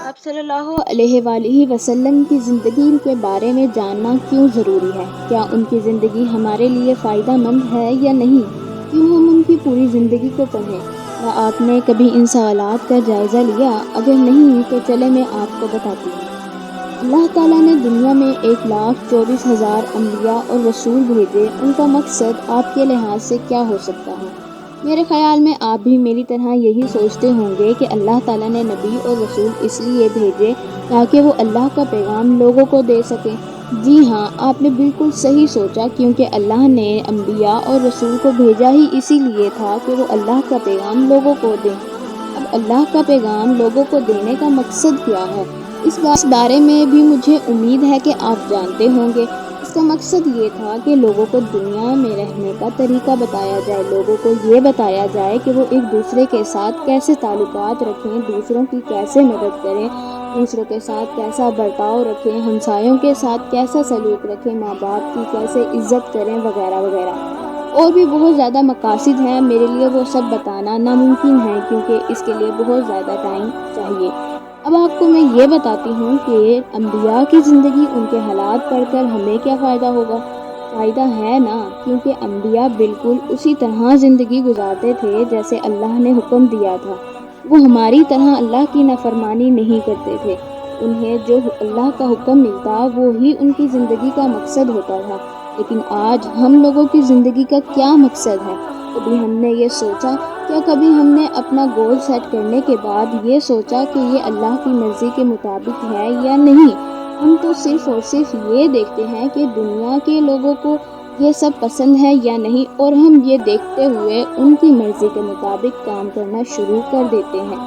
آپ صلی اللہ علیہ وآلہ وسلم کی زندگی کے بارے میں جاننا کیوں ضروری ہے؟ کیا ان کی زندگی ہمارے لیے فائدہ مند ہے یا نہیں؟ کیوں ہم ان کی پوری زندگی کو پڑھیں؟ کیا آپ نے کبھی ان سوالات کا جائزہ لیا؟ اگر نہیں تو چلے میں آپ کو بتاتی ہوں۔ اللہ تعالیٰ نے دنیا میں 1,24,000 انبیاء اور رسول بھیجے۔ ان کا مقصد آپ کے لحاظ سے کیا ہو سکتا ہے؟ میرے خیال میں آپ بھی میری طرح یہی سوچتے ہوں گے کہ اللہ تعالیٰ نے نبی اور رسول اس لیے بھیجے تاکہ وہ اللہ کا پیغام لوگوں کو دے سکیں۔ جی ہاں، آپ نے بالکل صحیح سوچا، کیونکہ اللہ نے انبیاء اور رسول کو بھیجا ہی اسی لیے تھا کہ وہ اللہ کا پیغام لوگوں کو دیں۔ اب اللہ کا پیغام لوگوں کو دینے کا مقصد کیا ہے؟ اس بارے میں بھی مجھے امید ہے کہ آپ جانتے ہوں گے۔ اس کا مقصد یہ تھا کہ لوگوں کو دنیا میں رہنے کا طریقہ بتایا جائے، لوگوں کو یہ بتایا جائے کہ وہ ایک دوسرے کے ساتھ کیسے تعلقات رکھیں، دوسروں کی کیسے مدد کریں، دوسروں کے ساتھ کیسا برتاؤ رکھیں، ہمسایوں کے ساتھ کیسا سلوک رکھیں، ماں باپ کی کیسے عزت کریں، وغیرہ وغیرہ۔ اور بھی بہت زیادہ مقاصد ہیں، میرے لیے وہ سب بتانا ناممکن ہے کیونکہ اس کے لیے بہت زیادہ ٹائم چاہیے۔ اب آپ کو میں یہ بتاتی ہوں کہ انبیاء کی زندگی، ان کے حالات پڑھ کر ہمیں کیا فائدہ ہوگا۔ فائدہ ہے نا، کیونکہ انبیاء بالکل اسی طرح زندگی گزارتے تھے جیسے اللہ نے حکم دیا تھا۔ وہ ہماری طرح اللہ کی نافرمانی نہیں کرتے تھے۔ انہیں جو اللہ کا حکم ملتا وہی ان کی زندگی کا مقصد ہوتا تھا۔ لیکن آج ہم لوگوں کی زندگی کا کیا مقصد ہے؟ کبھی ہم نے یہ سوچا؟ کیا کبھی ہم نے اپنا گول سیٹ کرنے کے بعد یہ سوچا کہ یہ اللہ کی مرضی کے مطابق ہے یا نہیں؟ ہم تو صرف اور صرف یہ دیکھتے ہیں کہ دنیا کے لوگوں کو یہ سب پسند ہے یا نہیں، اور ہم یہ دیکھتے ہوئے ان کی مرضی کے مطابق کام کرنا شروع کر دیتے ہیں۔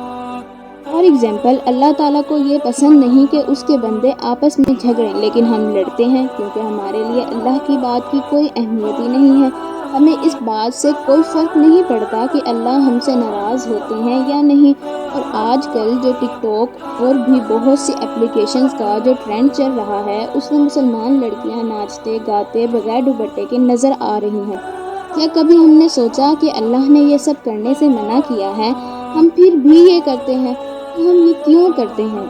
فار ایگزامپل، اللہ تعالیٰ کو یہ پسند نہیں کہ اس کے بندے آپس میں جھگڑیں، لیکن ہم لڑتے ہیں کیونکہ ہمارے لیے اللہ کی بات کی کوئی اہمیت ہی نہیں ہے۔ ہمیں اس بات سے کوئی فرق نہیں پڑتا کہ اللہ ہم سے ناراض ہوتے ہیں یا نہیں۔ اور آج کل جو ٹک ٹاک اور بھی بہت سی اپلیکیشنز کا جو ٹرینڈ چل رہا ہے، اس میں مسلمان لڑکیاں ناچتے گاتے بغیر دوپٹے کے نظر آ رہی ہیں۔ کیا کبھی ہم نے سوچا کہ اللہ نے یہ سب کرنے سے منع کیا ہے، ہم پھر بھی یہ کرتے ہیں؟ تو ہم یہ کیوں کرتے ہیں؟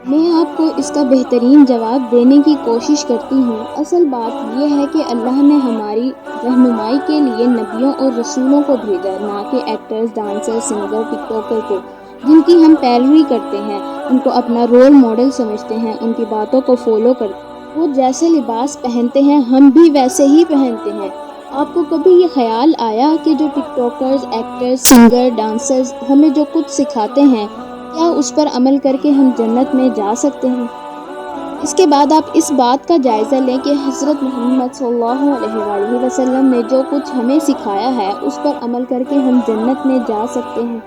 میں آپ کو اس کا بہترین جواب دینے کی کوشش کرتی ہوں۔ اصل بات یہ ہے کہ اللہ نے ہماری رہنمائی کے لیے نبیوں اور رسولوں کو بھیجا، نہ کہ ایکٹرز، ڈانسر، سنگر، ٹک ٹاکر کو، جن کی ہم پیروی کرتے ہیں، ان کو اپنا رول ماڈل سمجھتے ہیں، ان کی باتوں کو فالو کرتے ہیں۔ وہ جیسے لباس پہنتے ہیں ہم بھی ویسے ہی پہنتے ہیں۔ آپ کو کبھی یہ خیال آیا کہ جو ٹک ٹاکرز، ایکٹرز، سنگر، ڈانسرز ہمیں جو کچھ سکھاتے ہیں، کیا اس پر عمل کر کے ہم جنت میں جا سکتے ہیں؟ اس کے بعد آپ اس بات کا جائزہ لیں کہ حضرت محمد صلی اللہ علیہ وآلہ وسلم نے جو کچھ ہمیں سکھایا ہے، اس پر عمل کر کے ہم جنت میں جا سکتے ہیں۔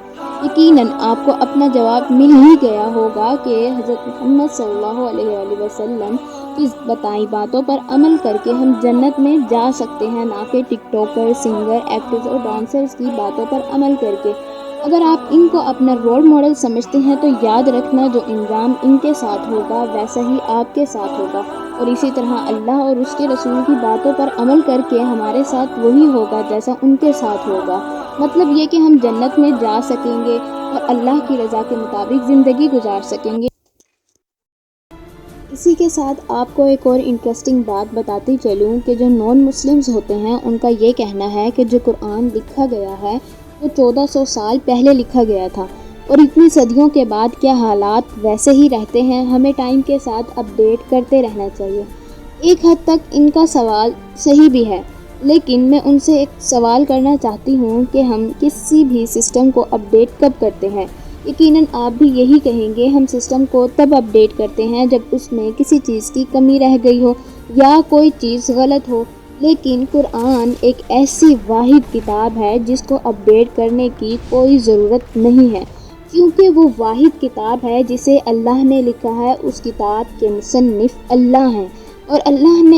یقیناً آپ کو اپنا جواب مل ہی گیا ہوگا کہ حضرت محمد صلی اللہ علیہ وآلہ وسلم کی بتائی باتوں پر عمل کر کے ہم جنت میں جا سکتے ہیں، نہ کہ ٹک ٹاکر، سنگر، ایکٹرز اور ڈانسرز کی باتوں پر عمل کر کے۔ اگر آپ ان کو اپنا رول ماڈل سمجھتے ہیں تو یاد رکھنا، جو انجام ان کے ساتھ ہوگا ویسا ہی آپ کے ساتھ ہوگا، اور اسی طرح اللہ اور اس کے رسول کی باتوں پر عمل کر کے ہمارے ساتھ وہی ہوگا جیسا ان کے ساتھ ہوگا۔ مطلب یہ کہ ہم جنت میں جا سکیں گے اور اللہ کی رضا کے مطابق زندگی گزار سکیں گے۔ اسی کے ساتھ آپ کو ایک اور انٹرسٹنگ بات بتاتی چلوں کہ جو نان مسلمز ہوتے ہیں، ان کا یہ کہنا ہے کہ جو قرآن لکھا گیا ہے وہ 1400 سال پہلے لکھا گیا تھا، اور اتنی صدیوں کے بعد کیا حالات ویسے ہی رہتے ہیں؟ ہمیں ٹائم کے ساتھ اپڈیٹ کرتے رہنا چاہیے۔ ایک حد تک ان کا سوال صحیح بھی ہے، لیکن میں ان سے ایک سوال کرنا چاہتی ہوں کہ ہم کسی بھی سسٹم کو اپڈیٹ کب کرتے ہیں؟ یقیناً آپ بھی یہی کہیں گے، ہم سسٹم کو تب اپڈیٹ کرتے ہیں جب اس میں کسی چیز کی کمی رہ گئی ہو یا کوئی چیز غلط ہو۔ لیکن قرآن ایک ایسی واحد کتاب ہے جس کو اپڈیٹ کرنے کی کوئی ضرورت نہیں ہے، کیونکہ وہ واحد کتاب ہے جسے اللہ نے لکھا ہے۔ اس کتاب کے مصنف اللہ ہیں، اور اللہ نے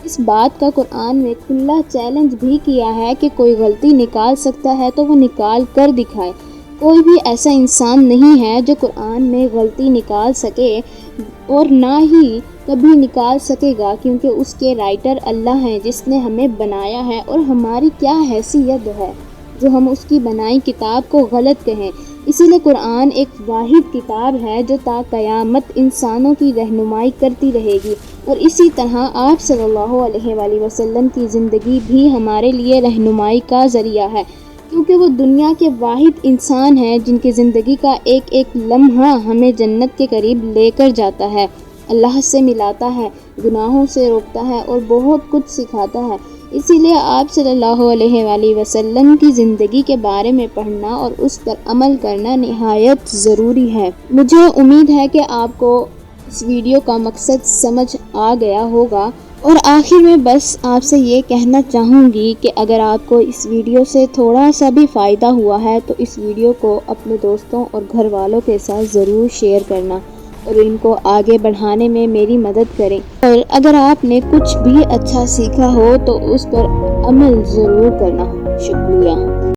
اس بات کا قرآن میں کھلا چیلنج بھی کیا ہے کہ کوئی غلطی نکال سکتا ہے تو وہ نکال کر دکھائے۔ کوئی بھی ایسا انسان نہیں ہے جو قرآن میں غلطی نکال سکے، اور نہ ہی کبھی نکال سکے گا، کیونکہ اس کے رائٹر اللہ ہیں جس نے ہمیں بنایا ہے، اور ہماری کیا حیثیت ہے۔ جو ہم اس کی بنائی کتاب کو غلط کہیں۔ اسی لیے قرآن ایک واحد کتاب ہے جو تا قیامت انسانوں کی رہنمائی کرتی رہے گی، اور اسی طرح آپ صلی اللہ علیہ وآلہ وسلم کی زندگی بھی ہمارے لیے رہنمائی کا ذریعہ ہے، کیونکہ وہ دنیا کے واحد انسان ہیں جن کی زندگی کا ایک ایک لمحہ ہمیں جنت کے قریب لے کر جاتا ہے، اللہ سے ملاتا ہے، گناہوں سے روکتا ہے اور بہت کچھ سکھاتا ہے۔ اسی لیے آپ صلی اللہ علیہ وآلہ وسلم کی زندگی کے بارے میں پڑھنا اور اس پر عمل کرنا نہایت ضروری ہے۔ مجھے امید ہے کہ آپ کو اس ویڈیو کا مقصد سمجھ آ گیا ہوگا، اور آخر میں بس آپ سے یہ کہنا چاہوں گی کہ اگر آپ کو اس ویڈیو سے تھوڑا سا بھی فائدہ ہوا ہے تو اس ویڈیو کو اپنے دوستوں اور گھر والوں کے ساتھ ضرور شیئر کرنا اور ان کو آگے بڑھانے میں میری مدد کریں، اور اگر آپ نے کچھ بھی اچھا سیکھا ہو تو اس پر عمل ضرور کرنا۔ شکریہ۔